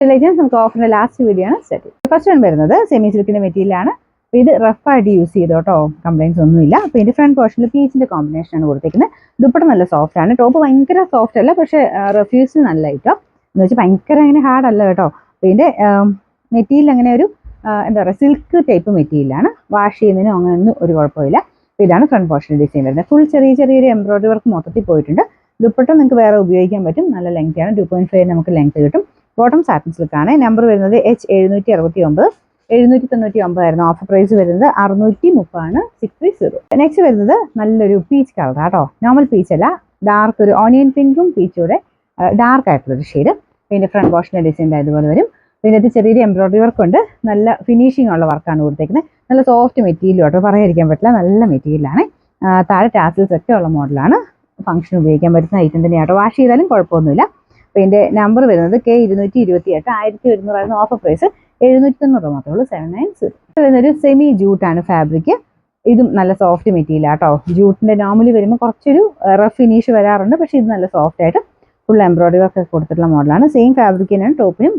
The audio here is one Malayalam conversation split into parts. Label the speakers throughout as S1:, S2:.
S1: നമുക്ക് ഓഫറിന്റെ ലാസ്റ്റ് വീഡിയോ ആണ് സെറ്റ്. ഫസ്റ്റ് വൺ വരുന്നത് സെമി സിൽക്കിന്റെ മെറ്റീരിയലാണ്. ഇത് റഫായിട്ട് യൂസ് ചെയ്ത് കേട്ടോ, കംപ്ലൈൻസ് ഒന്നുമില്ല. അപ്പോൾ ഇതിന്റെ ഫ്രണ്ട് പോർഷനിൽ പീച്ചിന്റെ കോമ്പിനേഷൻ ആണ് കൊടുത്തിരിക്കുന്നത്. ദുപ്പട്ട നല്ല സോഫ്റ്റ് ആണ്. ടോപ്പ് ഭയങ്കര സോഫ്റ്റ് അല്ല, പക്ഷേ റഫ്യൂസ് നല്ല കേട്ടോ, എന്ന് വെച്ചാൽ ഭയങ്കര അങ്ങനെ ഹാർഡ് അല്ല കേട്ടോ. അപ്പോൾ ഇതിന്റെ മെറ്റീരിയൽ അങ്ങനെ ഒരു എന്താ പറയുക, സിൽക്ക് ടൈപ്പ് മെറ്റീരിയലാണ്. വാഷ് ചെയ്യുന്നതിനും അങ്ങനെയൊന്നും ഒരു കുഴപ്പമില്ല. അപ്പോൾ ഇതാണ് ഫ്രണ്ട് പോർഷൻ ഡിസൈൻ വരുന്നത്. ഫുൾ ചെറിയൊരു എംബ്രോയിഡറി വർക്ക് മൊത്തത്തിൽ പോയിട്ടുണ്ട്. ദുപ്പട്ട നിങ്ങൾക്ക് വേറെ ഉപയോഗിക്കാൻ പറ്റും. നല്ല ലെങ്ത് ആണ്, 2.5 നമുക്ക് ലെങ്ത് കിട്ടും. Bottom satin സിൽക്കാണ്. നമ്പർ വരുന്നത് H769. 799 ആയിരുന്നു. ഓഫർ പ്രൈസ് വരുന്നത് 630 ആണ്. 630. നെക്സ്റ്റ് വരുന്നത് നല്ലൊരു പീച്ച് കളർ കേട്ടോ. നോർമൽ പീച്ച് അല്ല, ഡാർക്ക് ഒരു ഓണിയൻ പിങ്കും പീച്ചൂടെ ഡാർക്ക് ആയിട്ടുള്ളൊരു ഷെയ്ഡ്. പിന്നെ ഫ്രണ്ട് പോർഷൻ്റെ ഡിസൈൻ്റെ അതുപോലെ വരും. പിന്നെ ഇത് ചെറിയൊരു എംബ്രോയിഡറി വർക്ക് ഉണ്ട്. നല്ല ഫിനിഷിംഗ് ഉള്ള വർക്കാണ് കൊടുത്തേക്കുന്നത്. നല്ല സോഫ്റ്റ് മെറ്റീരിയൽ കേട്ടോ, പറയാതിരിക്കാൻ പറ്റില്ല. നല്ല മെറ്റീരിയലാണ്. താഴെ ടാസിൽസ് ഒക്കെ ഉള്ള മോഡലാണ്. ഫംഗ്ഷൻ ഉപയോഗിക്കാൻ പറ്റുന്ന ഐറ്റം തന്നെയാട്ടോ. വാഷ് ചെയ്താലും കുഴപ്പമൊന്നുമില്ല. അപ്പോൾ ഇതിൻ്റെ നമ്പർ വരുന്നത് K228. 1100 ആയിരുന്നു. ഓഫർ പ്രൈസ് 790 മാത്രമേ ഉള്ളൂ. 790. വരുന്നൊരു സെമി ജൂട്ടാണ് ഫാബ്രിക്. ഇതും നല്ല സോഫ്റ്റ് മെറ്റീരിയൽ ആട്ടോ. ജൂട്ടിൻ്റെ നോർമലി വരുമ്പോൾ കുറച്ചൊരു റഫ് ഫിനിഷ് വരാറുണ്ട്, പക്ഷേ ഇത് നല്ല സോഫ്റ്റ് ആയിട്ട് ഫുൾ എംബ്രോയിഡറി വർക്ക് കൊടുത്തിട്ടുള്ള മോഡലാണ്. സെയിം ഫാബ്രിക് തന്നെയാണ് ടോപ്പിനും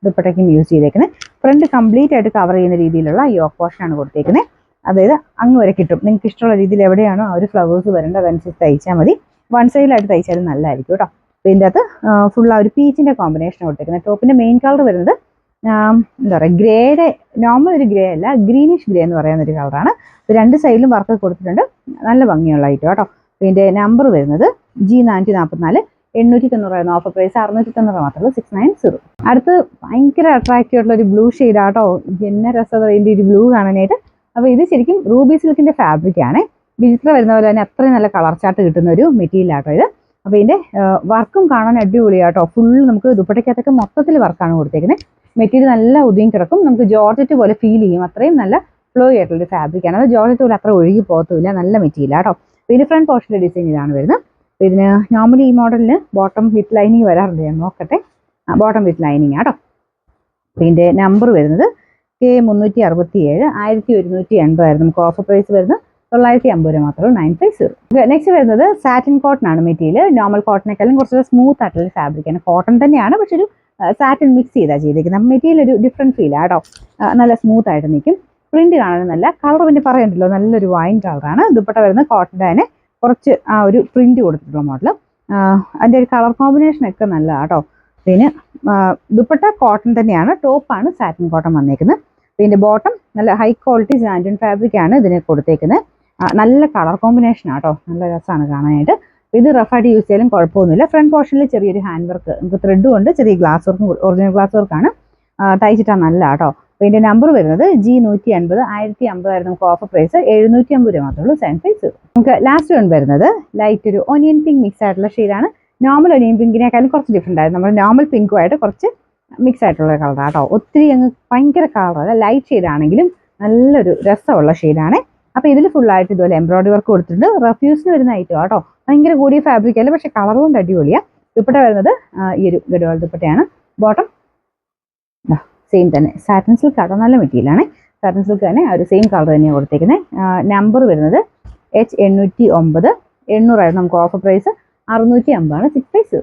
S1: ദുപ്പട്ടയ്ക്കും യൂസ് ചെയ്തേക്കുന്നത്. ഫ്രണ്ട് കംപ്ലീറ്റ് ആയിട്ട് കവർ ചെയ്യുന്ന രീതിയിലുള്ള യോക്ക് പോർഷനാണ് കൊടുത്തേക്കുന്നത്. അതായത് അങ്ങ് വരെ കിട്ടും. നിങ്ങൾക്ക് ഇഷ്ടമുള്ള രീതിയിൽ എവിടെയാണോ ആ ഒരു ഫ്ലവേഴ്സ് വരേണ്ടത് അതനുസരിച്ച് തയ്ച്ചാൽ മതി. വൺ സൈഡിലായിട്ട് തയ്ച്ചാലും നല്ലതായിരിക്കും കേട്ടോ. അപ്പോൾ ഇതിൻ്റെ അകത്ത് ഫുൾ ആ ഒരു പീച്ചിൻ്റെ കോമ്പിനേഷൻ കൊടുത്തേക്കുന്നത്. ടോപ്പിൻ്റെ മെയിൻ കളർ വരുന്നത് എന്താ പറയുക, ഗ്രേയുടെ നോർമൽ ഒരു ഗ്രേ അല്ല, ഗ്രീനിഷ് ഗ്രേ എന്ന് പറയുന്ന ഒരു കളറാണ്. രണ്ട് സൈഡിലും വർക്ക് കൊടുത്തിട്ടുണ്ട്. നല്ല ഭംഗിയുള്ള ഐറ്റം കേട്ടോ. ഇതിൻ്റെ നമ്പർ വരുന്നത് G444. 890 ഓഫർ പ്രൈസ് 690 മാത്രമേ 690. അടുത്ത് ഭയങ്കര അട്രാക്റ്റീവ് ആയിട്ടുള്ള ഒരു ബ്ലൂ ഷെയ്ഡ് ആട്ടോ. എന്നെ രസം ഇതിൻ്റെ ഒരു ബ്ലൂ കാണാനായിട്ട്. അപ്പോൾ ഇത് ശരിക്കും റൂബി സിൽക്കിൻ്റെ ഫാബ്രിക് ആണ്. വിചിത്ര വരുന്ന പോലെ തന്നെ അത്രയും നല്ല കളർ ചാർട്ട് കിട്ടുന്ന ഒരു മെറ്റീരിയൽ ആട്ടോ ഇത്. അപ്പോൾ ഇതിൻ്റെ വർക്കും കാണാൻ അടിപൊളിയാട്ടോ. ഫുൾ നമുക്ക് ദുപ്പട്ടയ്ക്കകത്തൊക്കെ മൊത്തത്തിൽ വർക്കാണ് കൊടുത്തേക്കുന്നത്. മെറ്റീരിയൽ നല്ല ഒതുങ്ങി കിടക്കും. നമുക്ക് ജോർജറ്റ് പോലെ ഫീൽ ചെയ്യും. അത്രയും നല്ല ഫ്ലോ ആയിട്ടുള്ളൊരു ഫാബ്രിക്കാണ്. അത് ജോർജറ്റ് പോലെ അത്ര ഒഴുകി പോകത്തില്ല. നല്ല മെറ്റീരിയൽ ആട്ടോ. അപ്പോൾ ഇതിൻ്റെ ഫ്രണ്ട് പോർഷൻ്റെ ഡിസൈൻ ഇതാണ് വരുന്നത്. അപ്പോൾ ഇതിന് നോർമലി ഈ മോഡലിന് ബോട്ടം വിത്ത് ലൈനിങ് വരാറുണ്ട്. ഞാൻ നോക്കട്ടെ. ബോട്ടം വിത്ത് ലൈനിങ് ആട്ടോ. അപ്പോൾ ഇതിൻ്റെ നമ്പർ വരുന്നത് K367. 1180 ആയിരുന്നു. നമുക്ക് ഓഫർ പ്രൈസ് വരുന്നത് 950 മാത്രമേ 950. നെക്സ്റ്റ് വരുന്നത് സാറ്റിൻ കോട്ടൺ ആണ് മെറ്റീരിയൽ. നോർമൽ കോട്ടണേക്കാളും കുറച്ചുകൂടെ സ്മൂത്ത് ആയിട്ടുള്ള ഫാബ്രിക്കാണ്. കോട്ടൺ തന്നെയാണ്, പക്ഷെ ഒരു സാറ്റിൻ മിക്സ് ചെയ്താണ് ചെയ്തേക്കുന്നത്. മെറ്റീരിയൽ ഒരു ഡിഫറെൻറ്റ് ഫീൽ ആട്ടോ. നല്ല സ്മൂത്ത് ആയിട്ട് നിൽക്കും. പ്രിന്റ് കാണാൻ നല്ല കളർ പിന്നെ പറയണ്ടല്ലോ, നല്ലൊരു വൈൻ കളറാണ്. ദുപ്പട്ട വരുന്നത് കോട്ടൻ്റെ തന്നെ കുറച്ച് ആ ഒരു പ്രിന്റ് കൊടുത്തിട്ടുള്ള മോഡൽ. അതിൻ്റെ ഒരു കളർ കോമ്പിനേഷൻ ഒക്കെ നല്ലതാണ് കേട്ടോ. പിന്നെ ദുപ്പട്ട കോട്ടൺ തന്നെയാണ്. ടോപ്പാണ് സാറ്റിൻ കോട്ടൺ വന്നേക്കുന്നത്. പിന്നെ ബോട്ടം നല്ല ഹൈ ക്വാളിറ്റി സാൻഡൻ ഫാബ്രിക് ആണ് ഇതിന് കൊടുത്തേക്കുന്നത്. നല്ല കളർ കോമ്പിനേഷൻ ആട്ടോ. നല്ല രസമാണ് കാണാനായിട്ട്. ഇത് റഫായിട്ട് യൂസ് ചെയ്യാനും കുഴപ്പമൊന്നുമില്ല. ഫ്രണ്ട് പോർഷനിൽ ചെറിയൊരു ഹാൻഡ് വർക്ക്, നമുക്ക് ത്രെഡും ഉണ്ട്, ചെറിയ ഗ്ലാസ് വർക്കും, ഒറിജിനൽ ഗ്ലാസ് വർക്കാണ്. തയ്ച്ചിട്ടാണ് നല്ല കേട്ടോ. അപ്പോൾ ഇതിൻ്റെ നമ്പർ വരുന്നത് G150. 1050 ആയിരുന്നു. നമുക്ക് ഓഫർ പ്രൈസ് 750 മാത്രമേ ഉള്ളൂ. 750. നമുക്ക് ലാസ്റ്റ് വൺ വരുന്നത് ലൈറ്റ് ഒരു ഓനിയൻ പിങ്ക് മിക്സ് ആയിട്ടുള്ള ഷെയ്ഡാണ്. നോർമൽ ഓനിയൻ പിങ്കിനേക്കാളും കുറച്ച് ഡിഫറെൻ്റ് ആയിരുന്നു. നമ്മുടെ നോർമൽ പിങ്കുമായിട്ട് കുറച്ച് മിക്സ് ആയിട്ടുള്ള കളറാണ് കേട്ടോ. ഒത്തിരി അങ്ങ് ഭയങ്കര കളറല്ല, ലൈറ്റ് ഷെയ്ഡാണെങ്കിലും നല്ലൊരു രസമുള്ള ഷെയ്ഡാണ്. അപ്പോൾ ഇതിൽ ഫുള്ളായിട്ട് ഇതുപോലെ എംബ്രോയിഡറി വർക്ക് കൊടുത്തിട്ടുണ്ട്. റഫ്യൂസിന് വരുന്ന ഐറ്റം കേട്ടോ. ഭയങ്കര കൂടിയ ഫാബ്രിക് അല്ല, പക്ഷേ കളർ കൊണ്ട് അടിപൊളിയാണ്. ദുപ്പട്ട വരുന്നത് ഈ ഒരു ഗഡ്വാൾ ദുപ്പട്ടയാണ്. ബോട്ടം സെയിം തന്നെ സാറ്റിൻ സിൽക്ക് ആട്ടോ. നല്ല മെറ്റീരിയലാണ്. സാറ്റിൻ സിൽക്ക് തന്നെ ആ ഒരു സെയിം കളർ തന്നെയാണ് കൊടുത്തേക്കുന്നത്. നമ്പർ വരുന്നത് H809. 800 ആയിരുന്നു. നമുക്ക് ഓഫർ പ്രൈസ് 650 ആണ്. 650.